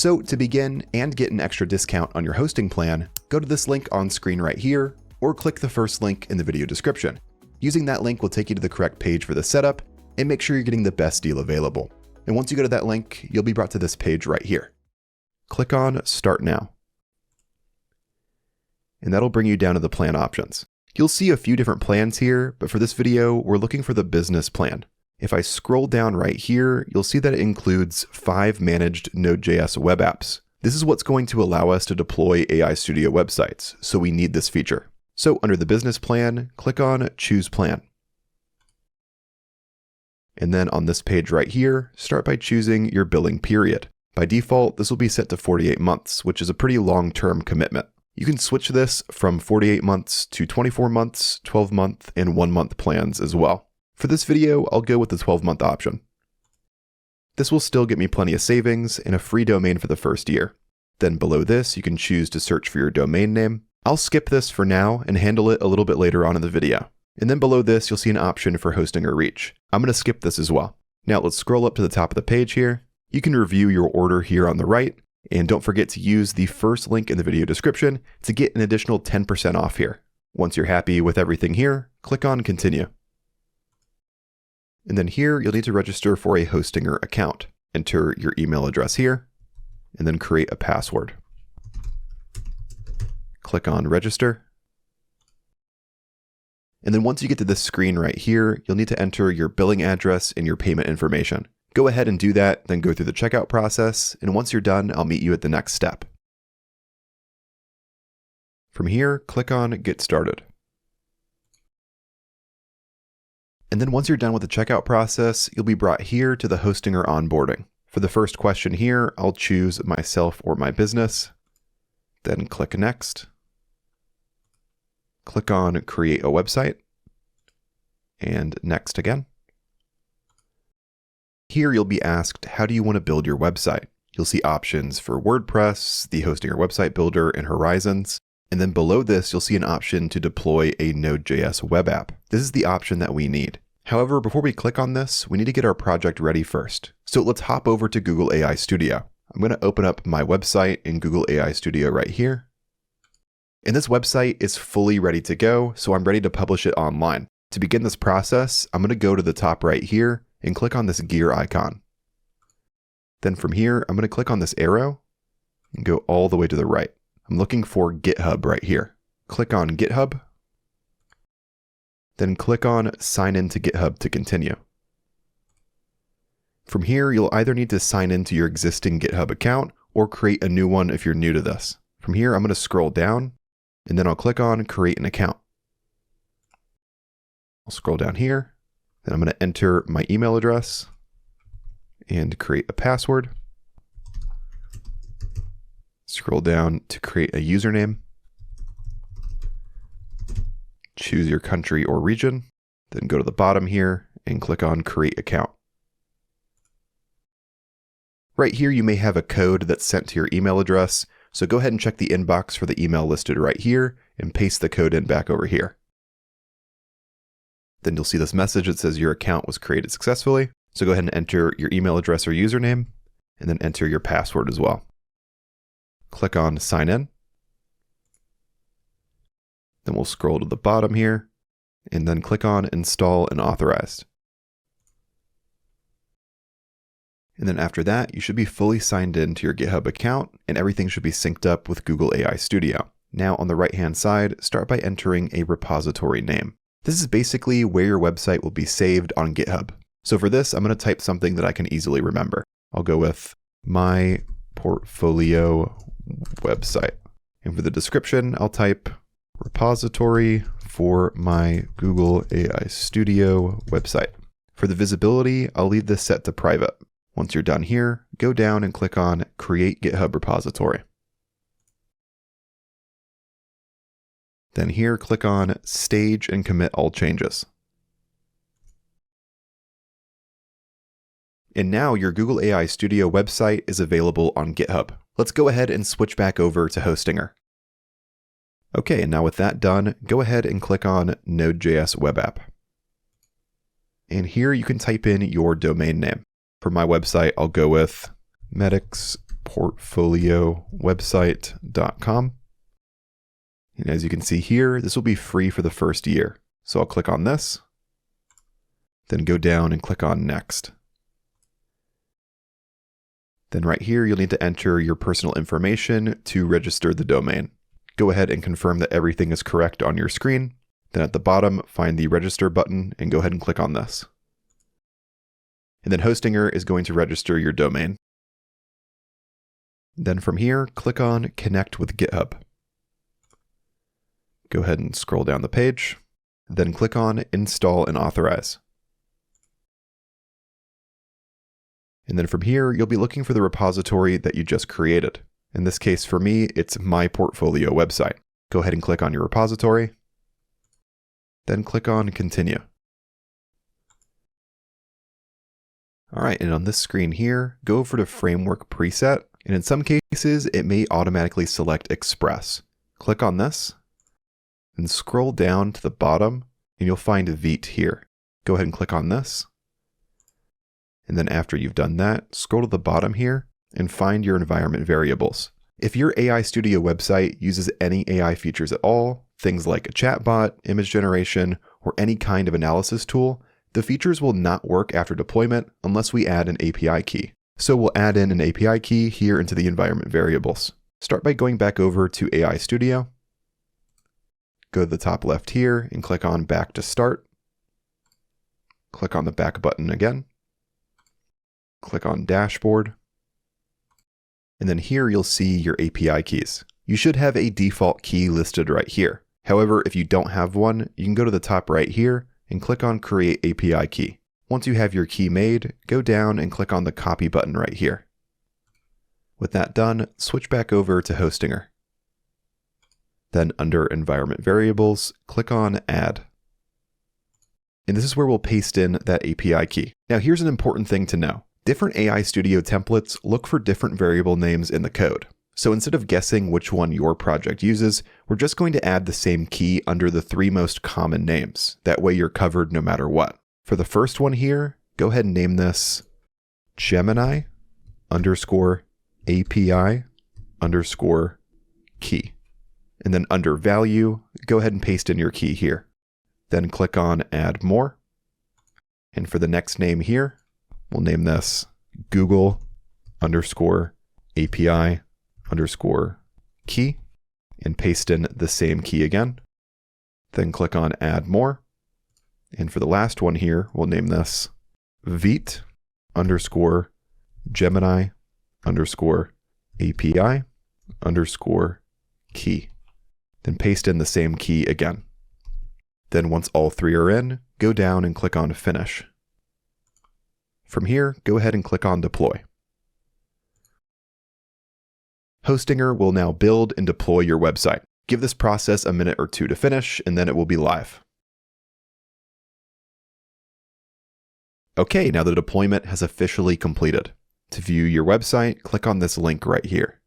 So to begin and get an extra discount on your hosting plan, go to this link on screen right here, or click the first link in the video description. Using that link will take you to the correct page for the setup, and make sure you're getting the best deal available. And once you go to that link, you'll be brought to this page right here. Click on Start Now. And that'll bring you down to the plan options. You'll see a few different plans here, but for this video, we're looking for the business plan. If I scroll down right here, you'll see that it includes 5 managed Node.js web apps. This is what's going to allow us to deploy AI Studio websites, so we need this feature. So under the business plan, click on Choose Plan. And then on this page right here, start by choosing your billing period. By default, this will be set to 48 months, which is a pretty long-term commitment. You can switch this from 48 months to 24 months, 12-month, and 1-month plans as well. For this video, I'll go with the 12-month option. This will still get me plenty of savings and a free domain for the first year. Then below this, you can choose to search for your domain name. I'll skip this for now and handle it a little bit later on in the video. And then below this, you'll see an option for Hostinger Reach. I'm going to skip this as well. Now let's scroll up to the top of the page here. You can review your order here on the right. And don't forget to use the first link in the video description to get an additional 10% off here. Once you're happy with everything here, click on Continue. And then here, you'll need to register for a Hostinger account. Enter your email address here, and then create a password. Click on Register. And then once you get to this screen right here, you'll need to enter your billing address and your payment information. Go ahead and do that, then go through the checkout process, and once you're done, I'll meet you at the next step. From here, click on Get Started. And then once you're done with the checkout process, you'll be brought here to the Hostinger onboarding. For the first question here, I'll choose myself or my business, then click Next. Click on Create a Website, and Next again. Here you'll be asked, how do you want to build your website? You'll see options for WordPress, the Hostinger Website Builder, and Horizons. And then below this, you'll see an option to deploy a Node.js web app. This is the option that we need. However, before we click on this, we need to get our project ready first. So let's hop over to Google AI Studio. I'm going to open up my website in Google AI Studio right here. And this website is fully ready to go, so I'm ready to publish it online. To begin this process, I'm going to go to the top right here and click on this gear icon. Then from here, I'm going to click on this arrow and go all the way to the right. I'm looking for GitHub right here. Click on GitHub. Then click on Sign in to GitHub to continue. From here, you'll either need to sign into your existing GitHub account or create a new one if you're new to this. From here, I'm going to scroll down and then I'll click on Create an Account. I'll scroll down here, then I'm going to enter my email address and create a password. Scroll down to create a username. Choose your country or region, then go to the bottom here and click on Create Account. Right here, you may have a code that's sent to your email address, so go ahead and check the inbox for the email listed right here and paste the code in back over here. Then you'll see this message that says your account was created successfully. So go ahead and enter your email address or username, and then enter your password as well. Click on Sign In. Then we'll scroll to the bottom here, and then click on Install and Authorized. And then after that, you should be fully signed in to your GitHub account, and everything should be synced up with Google AI Studio. Now on the right-hand side, start by entering a repository name. This is basically where your website will be saved on GitHub. So for this, I'm going to type something that I can easily remember. I'll go with my portfolio website. And for the description, I'll type repository for my Google AI Studio website. For the visibility, I'll leave this set to private. Once you're done here, go down and click on Create GitHub Repository. Then here, click on Stage and commit all changes. And now your Google AI Studio website is available on GitHub. Let's go ahead and switch back over to Hostinger. Okay, and now with that done, go ahead and click on Node.js web app. And here you can type in your domain name. For my website, I'll go with medics portfoliowebsite.com. And as you can see here, this will be free for the first year. So I'll click on this, then go down and click on Next. Then right here, you'll need to enter your personal information to register the domain. Go ahead and confirm that everything is correct on your screen. Then at the bottom, find the Register button and go ahead and click on this. And then Hostinger is going to register your domain. Then from here, click on Connect with GitHub. Go ahead and scroll down the page, then click on Install and Authorize. And then from here, you'll be looking for the repository that you just created. In this case, for me, it's my portfolio website. Go ahead and click on your repository, then click on Continue. All right, and on this screen here, go over to Framework Preset, and in some cases, it may automatically select Express. Click on this, and scroll down to the bottom, and you'll find Vite here. Go ahead and click on this. And then after you've done that, scroll to the bottom here and find your environment variables. If your AI Studio website uses any AI features at all, things like a chatbot, image generation, or any kind of analysis tool, the features will not work after deployment unless we add an API key. So we'll add in an API key here into the environment variables. Start by going back over to AI Studio. Go to the top left here and click on Back to Start. Click on the back button again. Click on Dashboard. And then here you'll see your API keys. You should have a default key listed right here. However, if you don't have one, you can go to the top right here and click on Create API Key. Once you have your key made, go down and click on the Copy button right here. With that done, switch back over to Hostinger. Then under Environment Variables, click on Add. And this is where we'll paste in that API key. Now here's an important thing to know. Different AI Studio templates look for different variable names in the code. So instead of guessing which one your project uses, we're just going to add the same key under the 3 most common names. That way you're covered no matter what. For the first one here, go ahead and name this Gemini _ API _ key. And then under value, go ahead and paste in your key here. Then click on Add More. And for the next name here, we'll name this Google _ API _ key and paste in the same key again. Then click on Add More. And for the last one here, we'll name this Vite _ Gemini _ API _ key. Then paste in the same key again. Then once all 3 are in, go down and click on Finish. From here, go ahead and click on Deploy. Hostinger will now build and deploy your website. Give this process a minute or 2 to finish, and then it will be live. Okay, now the deployment has officially completed. To view your website, click on this link right here.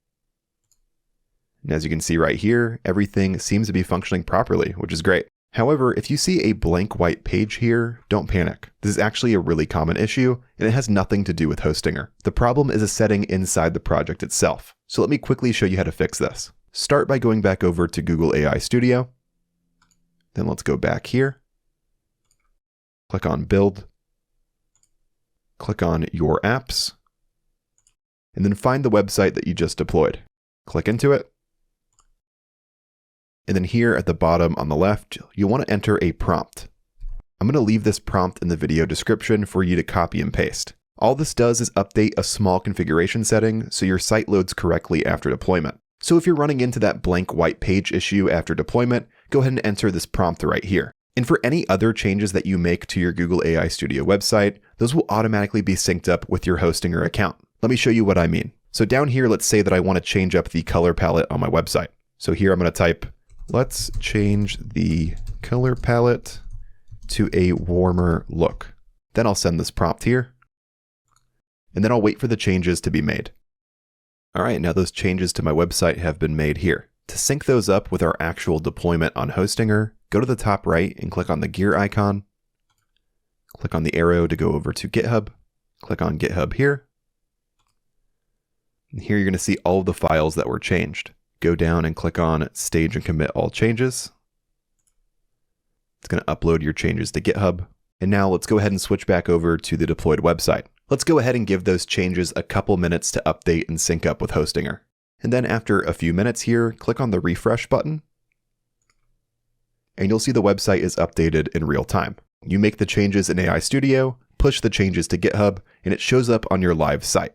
And as you can see right here, everything seems to be functioning properly, which is great. However, if you see a blank white page here, don't panic. This is actually a really common issue, and it has nothing to do with Hostinger. The problem is a setting inside the project itself. So let me quickly show you how to fix this. Start by going back over to Google AI Studio. Then let's go back here. Click on Build. Click on Your Apps. And then find the website that you just deployed. Click into it. And then here at the bottom on the left, you'll want to enter a prompt. I'm going to leave this prompt in the video description for you to copy and paste. All this does is update a small configuration setting so your site loads correctly after deployment. So if you're running into that blank white page issue after deployment, go ahead and enter this prompt right here. And for any other changes that you make to your Google AI Studio website, those will automatically be synced up with your Hostinger account. Let me show you what I mean. So down here, let's say that I want to change up the color palette on my website. So here I'm going to type, let's change the color palette to a warmer look. Then I'll send this prompt here. And then I'll wait for the changes to be made. All right, now those changes to my website have been made here. To sync those up with our actual deployment on Hostinger, go to the top right and click on the gear icon. Click on the arrow to go over to GitHub. Click on GitHub here. And here you're going to see all of the files that were changed. Go down and click on Stage and Commit All Changes. It's going to upload your changes to GitHub. And now let's go ahead and switch back over to the deployed website. Let's go ahead and give those changes a couple minutes to update and sync up with Hostinger. And then after a few minutes here, click on the refresh button. And you'll see the website is updated in real time. You make the changes in AI Studio, push the changes to GitHub, and it shows up on your live site.